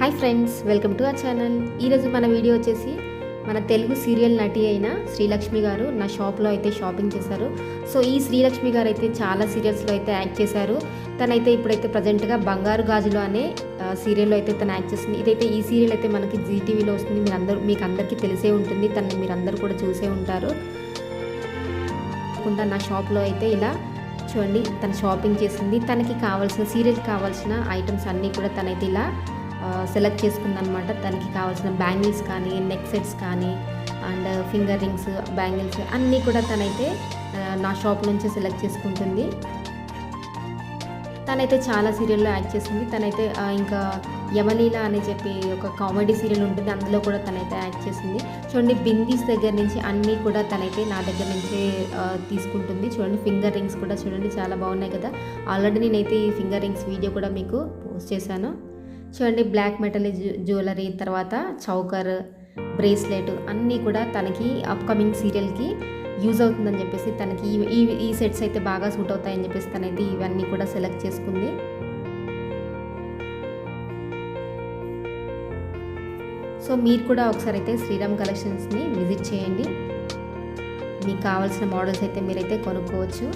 Hi friends, welcome to our channel. ఈరోజు మన video వచ్చేసి మన తెలుగు సీరియల్ నటి అయిన శ్రీలక్ష్మి గారు నా షాప్లో అయితే షాపింగ్ చేశారు. సో ఈ శ్రీలక్ష్మి గారు అయితే చాలా సీరియల్స్లో అయితే యాక్ట్ చేశారు. తనైతే ఇప్పుడైతే ప్రజెంట్గా బంగారు గాజులు అనే సీరియల్లో అయితే తను యాక్ట్ చేస్తుంది. ఈ సీరియల్ అయితే మనకి జీటీవీలో వస్తుంది. మీకు అందరికీ తెలిసే ఉంటుంది. తనని మీరు అందరూ కూడా చూసే ఉంటారు. నా షాప్లో అయితే ఇలా చూడండి, తను షాపింగ్ చేసింది. తనకి కావాల్సిన సీరియల్కి కావాల్సిన ఐటమ్స్ అన్నీ కూడా తనైతే ఇలా సెలెక్ట్ చేసుకుందనమాట. తనకి కావాల్సిన బ్యాంగిల్స్ కానీ, నెక్ సెట్స్ కానీ, అండ్ ఫింగర్ రింగ్స్, బ్యాంగిల్స్ అన్నీ కూడా తనైతే నా షాప్ నుంచి సెలెక్ట్ చేసుకుంటుంది. తనైతే చాలా సీరియల్లో యాక్ట్ చేసింది. తనైతే ఇంకా యమలీల అని చెప్పి ఒక కామెడీ సీరియల్ ఉంటుంది, అందులో కూడా తనైతే యాక్ట్ చేసింది. చూడండి, బిందీస్ దగ్గర నుంచి అన్నీ కూడా తనైతే నా దగ్గర నుంచే తీసుకుంటుంది. చూడండి, ఫింగర్ రింగ్స్ కూడా చూడండి చాలా బాగున్నాయి కదా. ఆల్రెడీ నేనైతే ఈ ఫింగర్ రింగ్స్ వీడియో కూడా మీకు పోస్ట్ చేశాను. చూడండి, బ్లాక్ మెటల్ జ్యువెలరీ, తర్వాత చౌకర్, బ్రేస్లెట్ అన్నీ కూడా తనకి అప్కమింగ్ సీరియల్కి యూజ్ అవుతుందని చెప్పేసి తనకి ఈ సెట్స్ అయితే బాగా సూట్ అవుతాయని చెప్పేసి తనైతే ఇవన్నీ కూడా సెలెక్ట్ చేసుకుంది. సో మీరు కూడా ఒకసారి అయితే శ్రీరామ్ కలెక్షన్స్ని విజిట్ చేయండి. మీకు కావాల్సిన మోడల్స్ అయితే మీరైతే కొనుక్కోవచ్చు.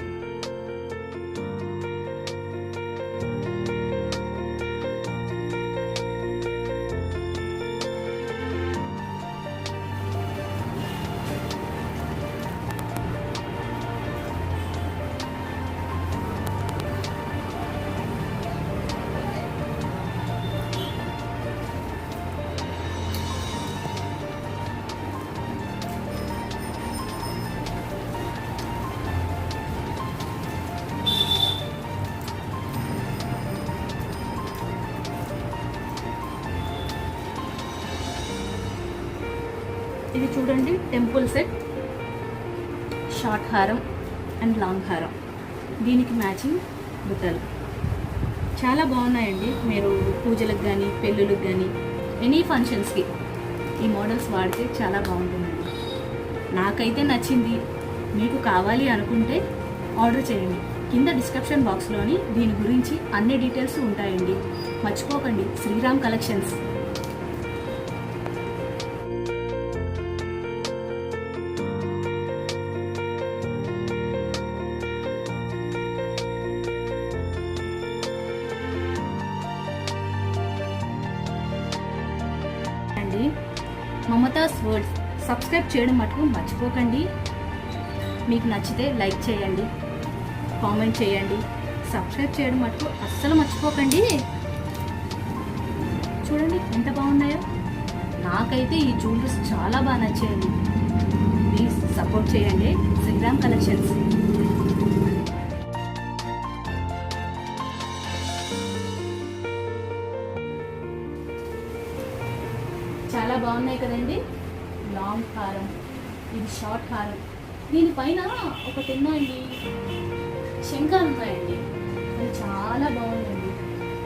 ఇది చూడండి, టెంపుల్ సెట్, షార్ట్ హారం అండ్ లాంగ్ హారం, దీనికి మ్యాచింగ్ బుట్టలు చాలా బాగున్నాయండి. మీరు పూజలకు కానీ, పెళ్ళిళ్ళకి కానీ, ఎనీ ఫంక్షన్స్కి ఈ మోడల్స్ వాడితే చాలా బాగుంటుందండి. నాకైతే నచ్చింది. మీకు కావాలి అనుకుంటే ఆర్డర్ చేయండి. కింద డిస్క్రిప్షన్ బాక్స్లోని దీని గురించి అన్ని డీటెయిల్స్ ఉంటాయండి. మర్చిపోకండి, Sriram collections. Mamatha's words subscribe చేయడం మటుకు మర్చిపోకండి. మీకు నచ్చితే లైక్ చేయండి, కామెంట్ చేయండి, సబ్స్క్రైబ్ చేయడం మటుకు అస్సలు మర్చిపోకండి. చూడండి ఎంత బాగున్నాయో. నాకైతే ఈ జ్యువెలరీస్ చాలా బాగా నచ్చాయండి. ప్లీజ్ సపోర్ట్ చేయండి శ్రీరామ్ కలెక్షన్స్. చాలా బాగున్నాయి కదండి. లాంగ్ హారం, ఇది షార్ట్ హారం. దీనిపైన ఒకటి ఉన్నాయండి, శంఖాలు ఉన్నాయండి. అది చాలా బాగుందండి.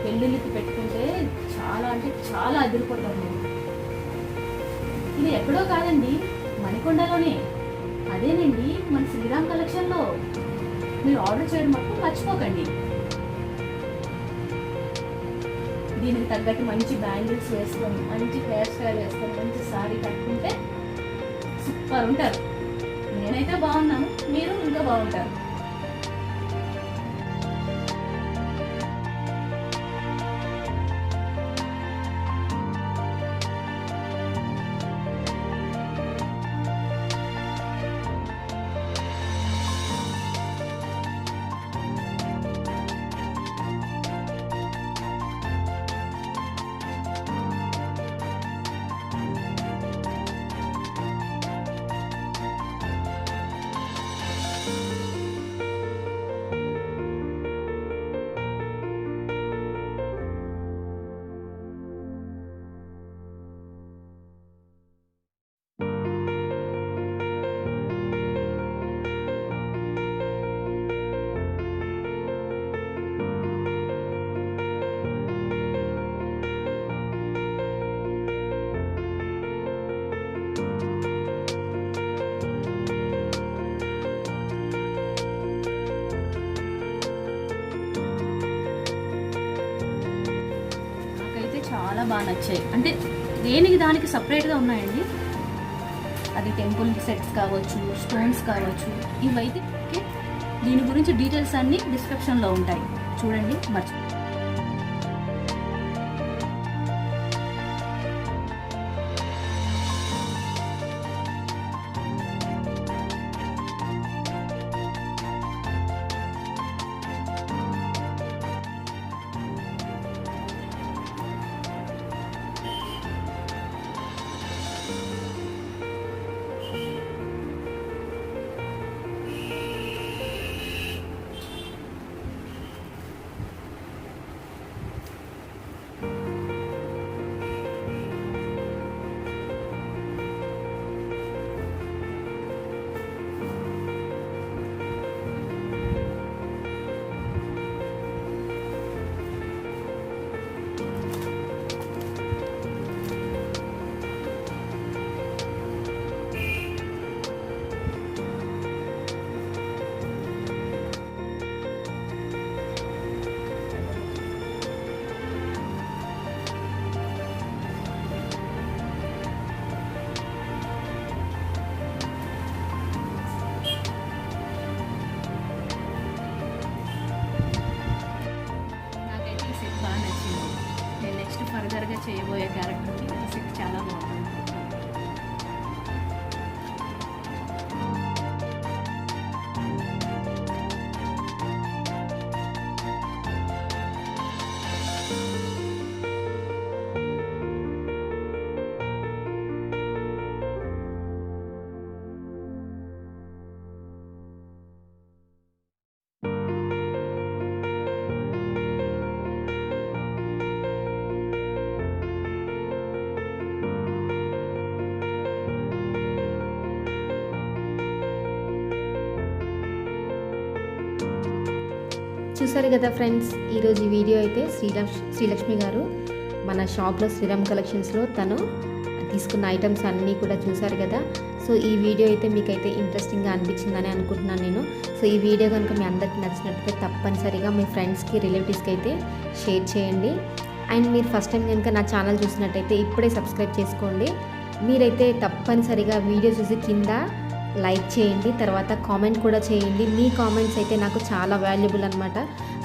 పెళ్ళిళ్ళకి పెట్టుకుంటే చాలా అంటే చాలా అదిరిపోతుంది. ఇది ఎక్కడో కాదండి, మణికొండలోనే. అదేనండి మన శ్రీరామ్ కలెక్షన్లో. మీరు ఆర్డర్ చేయడం మాత్రం మర్చిపోకండి. దీనికి తగ్గట్టు మంచి బ్యాంగిల్స్ వేసుకొని, మంచి హెయిర్ స్టైల్ వేసుకొని, మంచి సారీ కట్టుకుంటే సూపర్ ఉంటారు. నేనైతే బాగున్నాను, మీరు ఇంకా బాగుంటారు. చాలా బాగా నచ్చాయి. అంటే దేనికి దానికి సపరేట్గా ఉన్నాయండి. అది టెంపుల్ సెట్స్ కావచ్చు, స్టోన్స్ కావచ్చు, ఇవైతే దీని గురించి డీటెయిల్స్ అన్నీ డిస్క్రిప్షన్లో ఉంటాయి, చూడండి. ఫర్దర్గా చేయబోయే క్యారెక్టర్కి ఈ సెట్ చాలా బాగుంది. చూసారు కదా ఫ్రెండ్స్, ఈరోజు ఈ వీడియో అయితే శ్రీలక్ష్మి గారు మన షాప్లో శ్రీరామ్ కలెక్షన్స్లో తను తీసుకున్న ఐటమ్స్ అన్నీ కూడా చూసారు కదా. సో ఈ వీడియో అయితే మీకైతే ఇంట్రెస్టింగ్గా అనిపించిందని అనుకుంటున్నాను నేను. సో ఈ వీడియో కనుక మీ అందరికీ నచ్చినట్లయితే తప్పనిసరిగా మీ ఫ్రెండ్స్కి, రిలేటివ్స్కి అయితే షేర్ చేయండి. అండ్ మీరు ఫస్ట్ టైం కనుక నా ఛానల్ చూసినట్టయితే ఇప్పుడే సబ్స్క్రైబ్ చేసుకోండి. మీరైతే తప్పనిసరిగా వీడియో చూసి కింద లైక్ చేయండి, తర్వాత కామెంట్ కూడా చేయండి. మీ కామెంట్స్ అయితే నాకు చాలా వాల్యుబుల్ అనమాట.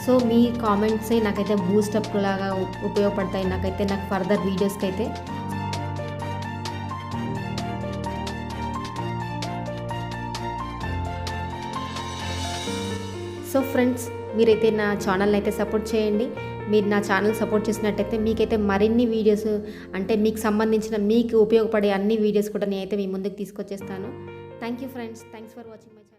సో మీ కామెంట్సే నాకైతే బూస్టప్ లాగా ఉపయోగపడతాయి, నాకు ఫర్దర్ వీడియోస్కి అయితే. సో ఫ్రెండ్స్, మీరైతే నా ఛానల్ని అయితే సపోర్ట్ చేయండి. మీరు నా ఛానల్ సపోర్ట్ చేసినట్టయితే మీకైతే మరిన్ని వీడియోస్, అంటే మీకు సంబంధించిన, మీకు ఉపయోగపడే అన్ని వీడియోస్ కూడా నేనైతే మీ ముందుకు తీసుకొచ్చేస్తాను. Thank you friends. Thanks for watching my channel.